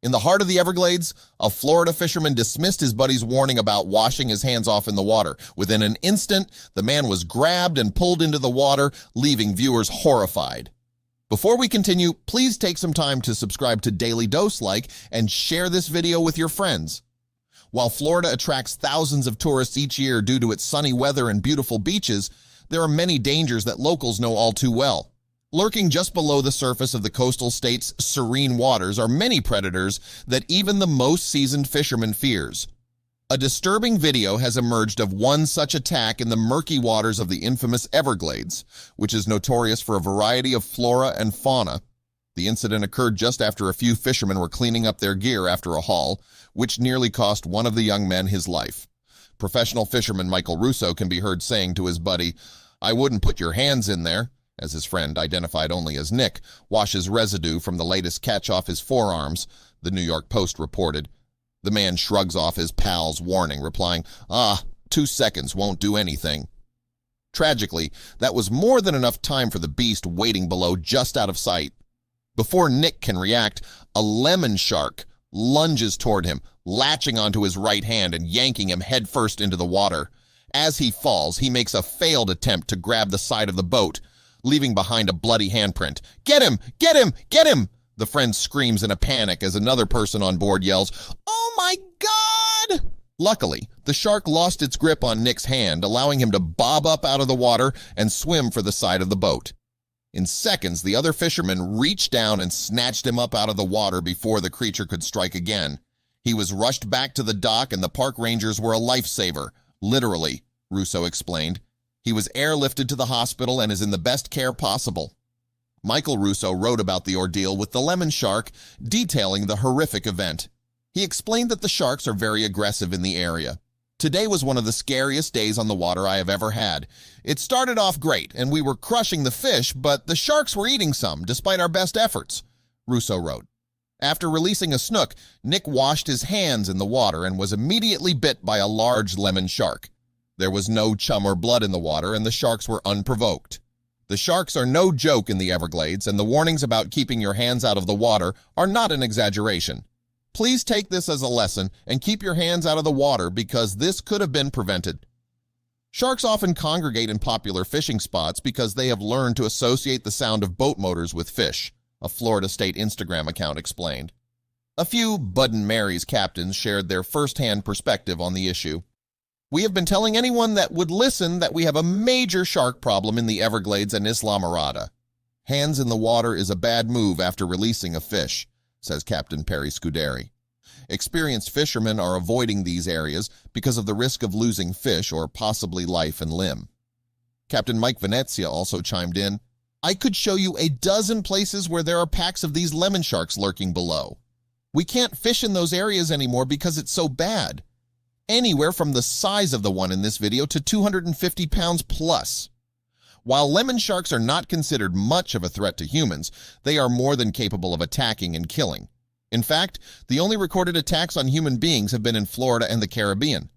In the heart of the Everglades, a Florida fisherman dismissed his buddy's warning about washing his hands off in the water. Within an instant, the man was grabbed and pulled into the water, leaving viewers horrified. Before we continue, please take some time to subscribe to Dailydose, and share this video with your friends. While Florida attracts thousands of tourists each year due to its sunny weather and beautiful beaches, there are many dangers that locals know all too well. Lurking just below the surface of the coastal state's serene waters are many predators that even the most seasoned fisherman fears. A disturbing video has emerged of one such attack in the murky waters of the infamous Everglades, which is notorious for a variety of flora and fauna. The incident occurred just after a few fishermen were cleaning up their gear after a haul, which nearly cost one of the young men his life. Professional fisherman Michael Russo can be heard saying to his buddy, "I wouldn't put your hands in there," as his friend, identified only as Nick, washes residue from the latest catch off his forearms, the New York Post reported. The man shrugs off his pal's warning, replying, 2 seconds won't do anything." Tragically, that was more than enough time for the beast waiting below just out of sight. Before Nick can react, a lemon shark lunges toward him, latching onto his right hand and yanking him headfirst into the water. As he falls, he makes a failed attempt to grab the side of the boat, leaving behind a bloody handprint. "Get him! Get him! Get him!" The friend screams in a panic as another person on board yells, "Oh my God!" Luckily, the shark lost its grip on Nick's hand, allowing him to bob up out of the water and swim for the side of the boat. In seconds, the other fisherman reached down and snatched him up out of the water before the creature could strike again. He was rushed back to the dock and the park rangers were a lifesaver. Literally, Russo explained. He was airlifted to the hospital and is in the best care possible. Michael Russo wrote about the ordeal with the lemon shark, detailing the horrific event. He explained that the sharks are very aggressive in the area. "Today was one of the scariest days on the water I have ever had. It started off great, and we were crushing the fish, but the sharks were eating some, despite our best efforts," Russo wrote. After releasing a snook, Nick washed his hands in the water and was immediately bit by a large lemon shark. There was no chum or blood in the water, and the sharks were unprovoked. The sharks are no joke in the Everglades, and the warnings about keeping your hands out of the water are not an exaggeration. Please take this as a lesson and keep your hands out of the water because this could have been prevented. Sharks often congregate in popular fishing spots because they have learned to associate the sound of boat motors with fish, a Florida State Instagram account explained. A few Bud and Mary's captains shared their first-hand perspective on the issue. "We have been telling anyone that would listen that we have a major shark problem in the Everglades and Islamorada. Hands in the water is a bad move after releasing a fish," says Captain Perry Scuderi. Experienced fishermen are avoiding these areas because of the risk of losing fish or possibly life and limb. Captain Mike Venezia also chimed in, "I could show you a dozen places where there are packs of these lemon sharks lurking below. We can't fish in those areas anymore because it's so bad. Anywhere from the size of the one in this video to 250 pounds plus. While lemon sharks are not considered much of a threat to humans, they are more than capable of attacking and killing. In fact, the only recorded attacks on human beings have been in Florida and the Caribbean.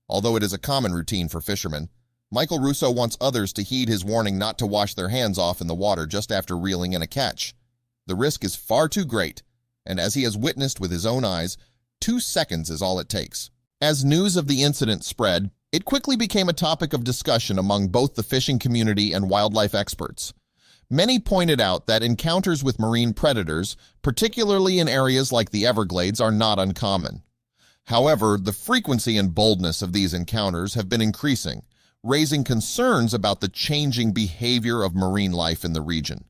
Although it is a common routine for fishermen, Michael Russo wants others to heed his warning not to wash their hands off in the water just after reeling in a catch. The risk is far too great, and as he has witnessed with his own eyes, 2 seconds is all it takes." As news of the incident spread, it quickly became a topic of discussion among both the fishing community and wildlife experts. Many pointed out that encounters with marine predators, particularly in areas like the Everglades, are not uncommon. However, the frequency and boldness of these encounters have been increasing, raising concerns about the changing behavior of marine life in the region.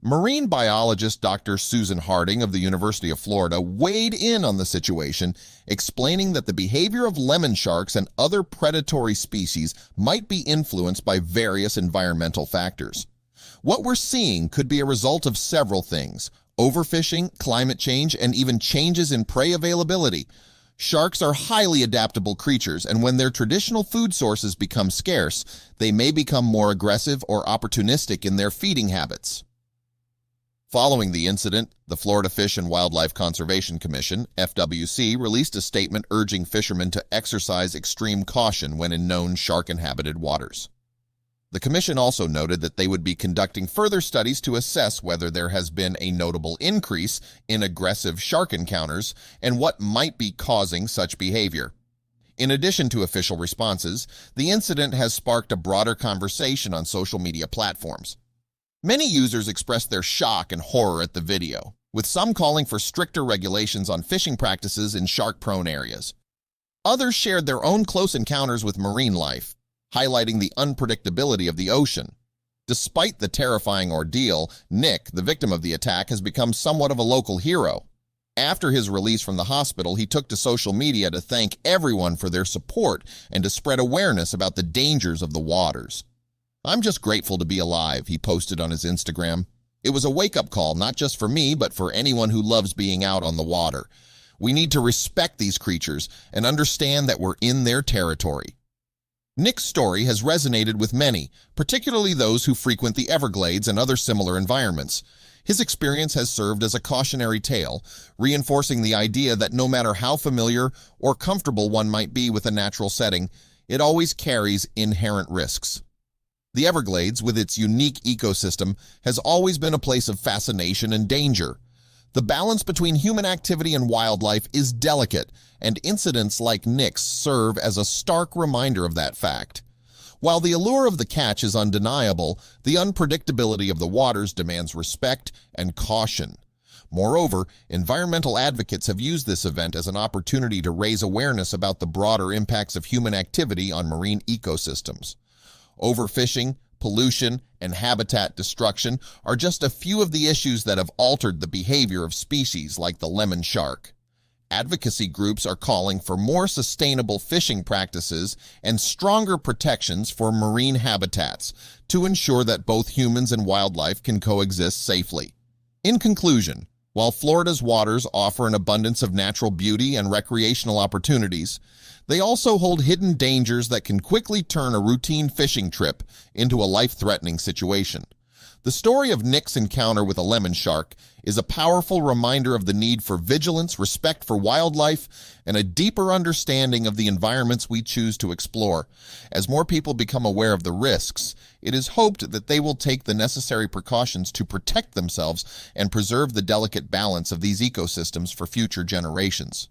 Marine biologist Dr. Susan Harding of the University of Florida weighed in on the situation, explaining that the behavior of lemon sharks and other predatory species might be influenced by various environmental factors. What we're seeing could be a result of several things: overfishing, climate change, and even changes in prey availability. Sharks are highly adaptable creatures, and when their traditional food sources become scarce, they may become more aggressive or opportunistic in their feeding habits. Following the incident, the Florida Fish and Wildlife Conservation Commission, FWC, released a statement urging fishermen to exercise extreme caution when in known shark-inhabited waters. The commission also noted that they would be conducting further studies to assess whether there has been a notable increase in aggressive shark encounters and what might be causing such behavior. In addition to official responses, the incident has sparked a broader conversation on social media platforms. Many users expressed their shock and horror at the video, with some calling for stricter regulations on fishing practices in shark-prone areas. Others shared their own close encounters with marine life, highlighting the unpredictability of the ocean. Despite the terrifying ordeal, Nick, the victim of the attack, has become somewhat of a local hero. After his release from the hospital, he took to social media to thank everyone for their support and to spread awareness about the dangers of the waters. "I'm just grateful to be alive," he posted on his Instagram. "It was a wake-up call, not just for me, but for anyone who loves being out on the water. We need to respect these creatures and understand that we're in their territory." Nick's story has resonated with many, particularly those who frequent the Everglades and other similar environments. His experience has served as a cautionary tale, reinforcing the idea that no matter how familiar or comfortable one might be with a natural setting, it always carries inherent risks. The Everglades, with its unique ecosystem, has always been a place of fascination and danger. The balance between human activity and wildlife is delicate, and incidents like Nick's serve as a stark reminder of that fact. While the allure of the catch is undeniable, the unpredictability of the waters demands respect and caution. Moreover, environmental advocates have used this event as an opportunity to raise awareness about the broader impacts of human activity on marine ecosystems. Overfishing, pollution, and habitat destruction are just a few of the issues that have altered the behavior of species like the lemon shark. Advocacy groups are calling for more sustainable fishing practices and stronger protections for marine habitats to ensure that both humans and wildlife can coexist safely. In conclusion, while Florida's waters offer an abundance of natural beauty and recreational opportunities, they also hold hidden dangers that can quickly turn a routine fishing trip into a life-threatening situation. The story of Nick's encounter with a lemon shark is a powerful reminder of the need for vigilance, respect for wildlife, and a deeper understanding of the environments we choose to explore. As more people become aware of the risks, it is hoped that they will take the necessary precautions to protect themselves and preserve the delicate balance of these ecosystems for future generations.